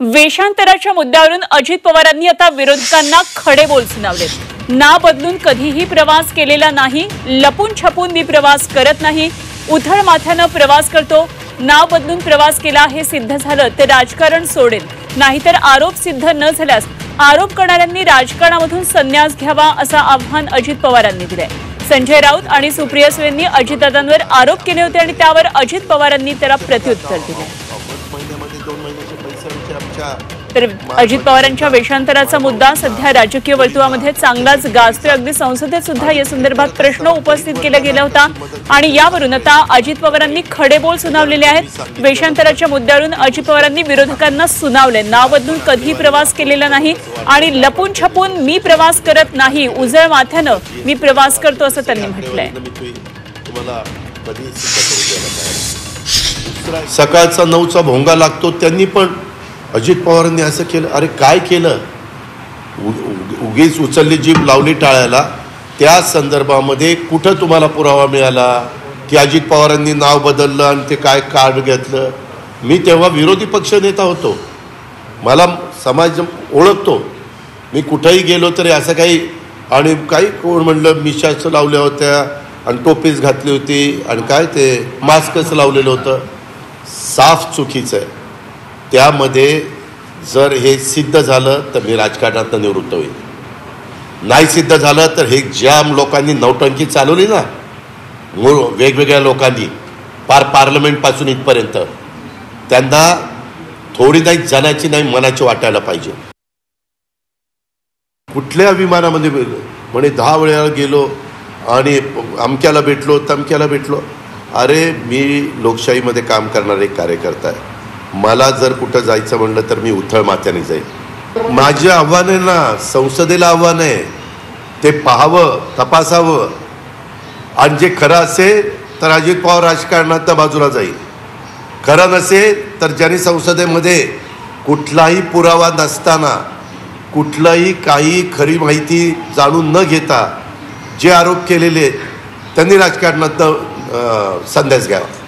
वेषांतराच्या मुद्द्यावरून अजित पवारांनी आता विरोधकांना खडे बोल सुनावलेत। नाव बदलून कधीही प्रवास केलेला नाही, लपून छपून मी प्रवास करत नाही, उथळ माथ्यानं प्रवास करतो। नाव बदलून प्रवास केला हे सिद्ध झालं तर राजकारण सोडेल, नाहीतर आरोप सिद्ध न झाल्यास आरोप करणाऱ्यांनी राजकारणामधून संन्यास घ्यावा असं आव्हान अजित पवारांनी दिलंय। संजय राऊत आणि सुप्रिया सुळेंनी अजितदादांवर आरोप केले होते आणि त्यावर अजित पवारांनी त्याला प्रत्युत्तर दिले। तर अजित पवारांच्या वेषांतराचा मुद्दा सध्या राजकीय वर्तुळामध्ये चांगलाच गाजतोय। अगदी संसदेत सुद्धा या संदर्भात प्रश्न उपस्थित केला गेला होता आणि यावरून आता अजित पवारांनी खडेबोल सुनावलेले आहेत। वेषांतराच्या मुद्द्यावरून अजित पवारांनी विरोधकांना सुनावले, नाव बदलून कधीही प्रवास केलेला नाही आणि लपून छपून मी प्रवास करत नाही, उजळ माथ्यानं मी प्रवास करतो असं त्यांनी म्हटलंय। सकाळचा 9चा भोंगा लागतो, त्यांनी पण अजित पवारांनी असं केलं। अरे काय केलं? उगीच उचलली जीभ लावली टाळायला। त्या संदर्भामध्ये कुठं तुम्हाला पुरावा मिळाला की अजित पवारांनी नाव बदललं आणि ते काय कार्ड घेतलं? मी तेव्हा विरोधी पक्ष नेता होतो, मला समाज ओळखतो, मी कुठेही गेलो तरी असं काही आणि काही कोण म्हणलं मिशाच लावल्या होत्या आणि टोपीच घातली होती आणि काय ते मास्कच लावलेलं होतं, साफ चुकीचं आहे। त्यामध्ये जर हे सिद्ध झालं तर मी राजकारणातून निवृत्त होईल, नाही सिद्ध झालं तर हे ज्या लोकांनी नौटंकी चालवली ना वेगवेगळ्या लोकांनी पार पार्लमेंटपासून इथपर्यंत, त्यांना थोडी नाही जनाची नाही मनाची वाटायला पाहिजे। कुठल्या विमानामध्ये म्हणे 10 वेळा गेलो आणि अमक्याला भेटलो तमक्याला भेटलो। अरे मी लोकशाहीमध्ये काम करणारा एक कार्यकर्ता आहे, मला जर कुठं जायचं म्हणलं तर मी उथळ माथ्याने जाईल। माझे आव्हान आहे ना, संसदेला आव्हान आहे, ते पाहावं तपासावं आणि जे खरं असेल तर अजित पवार राजकारणात बाजूला जाईल, खरं नसेल तर ज्यांनी संसदेमध्ये कुठलाही पुरावा नसताना कुठलाही काही खरी माहिती जाणून न घेता जे आरोप केलेले त्यांनी राजकारणात संन्यास घ्यावा।